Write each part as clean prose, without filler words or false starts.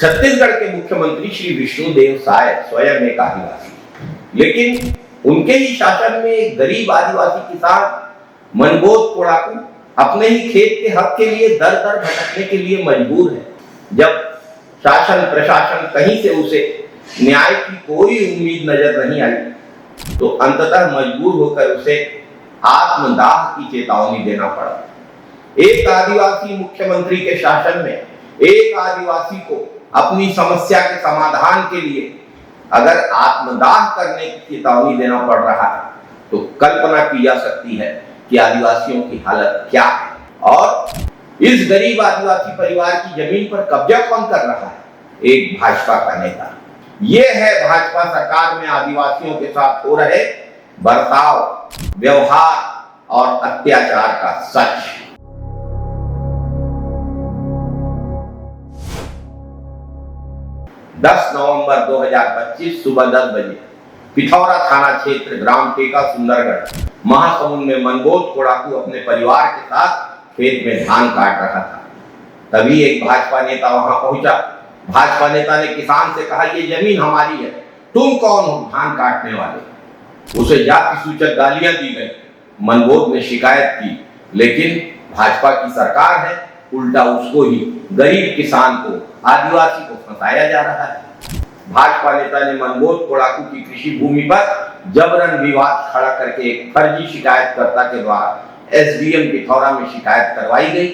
छत्तीसगढ़ के मुख्यमंत्री श्री विष्णुदेव साय स्वयं एक आदिवासी, लेकिन उनके ही शासन में एक गरीब आदिवासी किसान मनबोध कोड़ाकू अपने ही खेत के हक के लिए दर दर भटकने के लिए मजबूर है। जब शासन प्रशासन कहीं से उसे न्याय की कोई उम्मीद नजर नहीं आई तो अंततः मजबूर होकर उसे आत्मदाह की चेतावनी देना पड़ा। एक आदिवासी मुख्यमंत्री के शासन में एक आदिवासी को अपनी समस्या के समाधान के लिए अगर आत्मदाह करने की चेतावनी देना पड़ रहा है तो कल्पना की जा सकती है कि आदिवासियों की हालत क्या है। और इस गरीब आदिवासी परिवार की जमीन पर कब्जा कौन कर रहा है? एक भाजपा का नेता। यह है भाजपा सरकार में आदिवासियों के साथ हो रहे बर्ताव, व्यवहार और अत्याचार का सच। नवंबर 2025 सुबह 10 बजे पिथौरा थाना क्षेत्र ग्राम टेका सुंदरगढ़ महासमुंद में मनबोध कोड़ाकू अपने परिवार के साथ खेत में धान काट रहा था। तभी एक भाजपा नेता वहां पहुंचा। भाजपा नेता ने किसान से कहा, ये जमीन हमारी है, तुम कौन हो धान काटने वाले? उसे जाति सूचक गालियां दी गई। मनबोध ने शिकायत की, लेकिन भाजपा की सरकार है, उल्टा उसको ही, गरीब किसान को, आदिवासी को फंसाया जा रहा है। भाजपा नेता ने मनबोध कोड़ाकू की कृषि भूमि पर जबरन विवाद खड़ा करके एक फर्जी शिकायतकर्ता के द्वारा एसडीएम पिथौरा में शिकायत करवाई गई।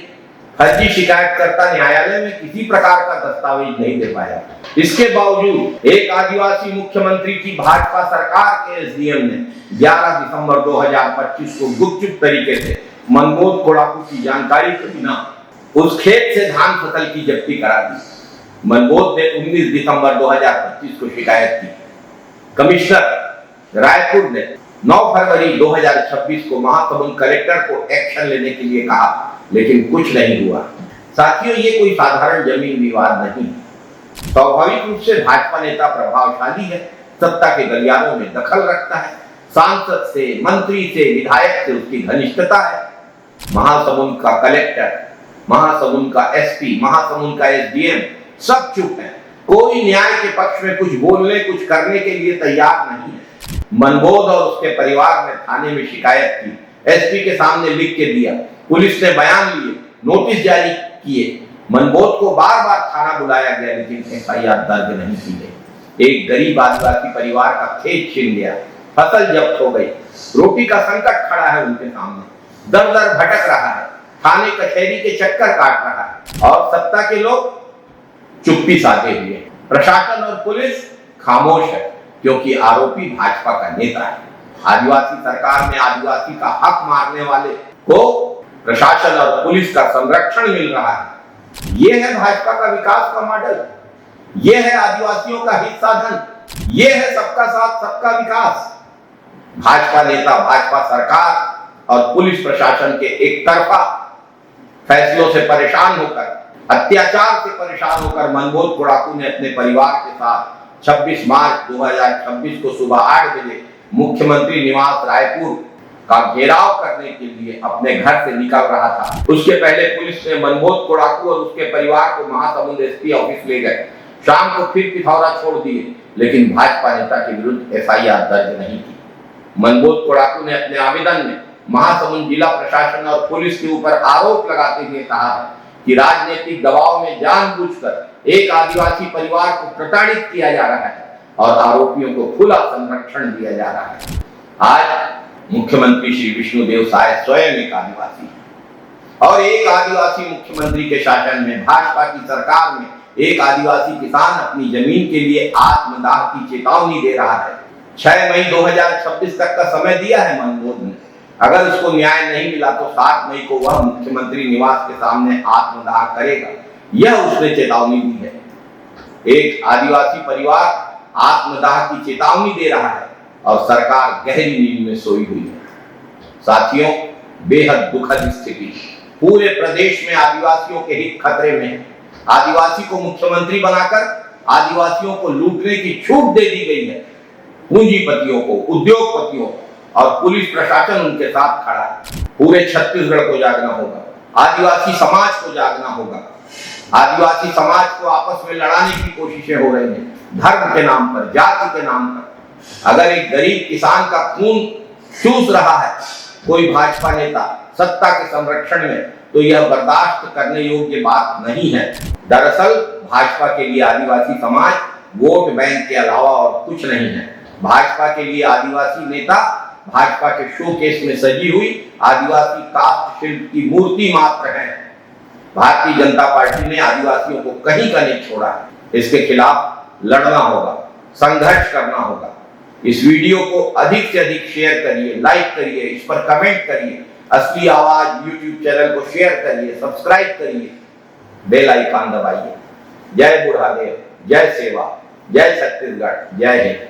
फर्जी शिकायतकर्ता न्यायालय में किसी प्रकार का दस्तावेज नहीं दे पाया। इसके बावजूद एक आदिवासी मुख्यमंत्री की भाजपा सरकार के एसडीएम ने 11 दिसंबर 2025 को गुपचुप तरीके से मनबोध कोड़ाकू की जानकारी के बिना उस खेत से धान फसल की जब्ती करा दी। मनबोध ने 19 दिसंबर 2025 को शिकायत की। कमिश्नर रायपुर ने 9 फरवरी 2026 को महासमुंद कलेक्टर को एक्शन लेने के लिए कहा, लेकिन कुछ नहीं हुआ। साथियों, ये कोई साधारण जमीन विवाद नहीं। स्वाभाविक रूप से भाजपा नेता प्रभावशाली है, सत्ता के गलियारों में दखल रखता है, सांसद से, मंत्री से, विधायक से उसकी घनिष्ठता है। महासमुंद का कलेक्टर, महासमुंद का एसपी, महासमुंद का एसडीएम सब चुप है। कोई न्याय के पक्ष में कुछ बोलने, कुछ करने के लिए तैयार नहीं है। मनबोध और उसके परिवार ने थाने में शिकायत की, एसपी के सामने लिख के दिया, पुलिस ने बयान लिए, नोटिस जारी किए। मनबोध को बार बार थाना बुलाया गया, लेकिन एफआईआर दर्ज नहीं की गई। एक गरीब आदिवासी परिवार का खेत छिन गया, फसल जब्त हो गई, रोटी का संकट खड़ा है उनके सामने, दर दर भटक रहा है, थाने कचहरी के चक्कर काट रहा है और सत्ता के लोग चुप्पी साधे हुए। प्रशासन और पुलिस खामोश है, क्योंकि आरोपी भाजपा का नेता है। आदिवासी सरकार में आदिवासी का हक मारने वाले को प्रशासन और पुलिस का संरक्षण मिल रहा है। यह है भाजपा का विकास का मॉडल, यह है आदिवासियों का हित साधन, यह है सबका साथ सबका विकास। भाजपा नेता, भाजपा सरकार और पुलिस प्रशासन के एक तरफा फैसलों से परेशान होकर, अत्याचार से परेशान होकर मनबोध कोड़ाकू ने अपने परिवार के साथ 26 मार्च 2026 को सुबह 8 बजे मुख्यमंत्री निवास रायपुर का घेराव करने के लिए अपने घर से निकल रहा था। उसके पहले पुलिस ने मनबोध कोड़ाकू और उसके परिवार को महासमुंद एसपी ऑफिस ले गए। शाम को फिर पिथौरा छोड़ दिए, लेकिन भाजपा नेता के विरुद्ध एफआईआर दर्ज नहीं की। मनबोध कोड़ाकू ने अपने आवेदन में महासमुंद जिला प्रशासन और पुलिस के ऊपर आरोप लगाते हुए कहा है कि राजनीतिक दबाव में जानबूझकर एक आदिवासी परिवार को प्रताड़ित किया जा रहा है और आरोपियों को खुला संरक्षण दिया जा रहा है। आज मुख्यमंत्री श्री विष्णुदेव साय स्वयं एक आदिवासी है और एक आदिवासी मुख्यमंत्री के शासन में, भाजपा की सरकार में, एक आदिवासी किसान अपनी जमीन के लिए आत्मदाह की चेतावनी दे रहा है। 6 मई 2026 तक का समय दिया है मनबोध ने। अगर उसको न्याय नहीं मिला तो 7 मई को वह मुख्यमंत्री निवास के सामने आत्मदाह करेगा, यह उसने चेतावनी दी है। एक आदिवासी परिवार आत्मदाह की चेतावनी दे रहा है और सरकार गहरी नींद में सोई हुई है। साथियों, बेहद दुखद स्थिति, पूरे प्रदेश में आदिवासियों के हित खतरे में है। आदिवासी को मुख्यमंत्री बनाकर आदिवासियों को लूटने की छूट दे दी गई है। पूंजीपतियों को, उद्योगपतियों और पुलिस प्रशासन उनके साथ खड़ा है। पूरे छत्तीसगढ़ को जागना होगा, आदिवासी समाज को जागना होगा। आदिवासी समाज को आपस में लड़ाने की कोशिशें हो रही हैं, धर्म के नाम पर, जाति के नाम पर। अगर एक गरीब किसान का खून चूस रहा है कोई भाजपा नेता सत्ता के संरक्षण में, तो यह बर्दाश्त करने योग्य बात नहीं है। दरअसल भाजपा के लिए आदिवासी समाज वोट बैंक के अलावा और कुछ नहीं है। भाजपा के लिए आदिवासी नेता भाजपा के शोकेस में सजी हुई आदिवासी काष्ठ शिल्प की मूर्ति मात्र है। भारतीय जनता पार्टी ने आदिवासियों को कहीं का नहीं छोड़ा है। इसके खिलाफ लड़ना होगा, संघर्ष करना होगा। इस वीडियो को अधिक से अधिक शेयर करिए, लाइक करिए, इस पर कमेंट करिए। असली आवाज यूट्यूब चैनल को शेयर करिए, सब्सक्राइब करिए, बेल आइकन दबाइए। जय बुढ़ादेव, जय सेवा, जय छत्तीसगढ़, जय हिंद।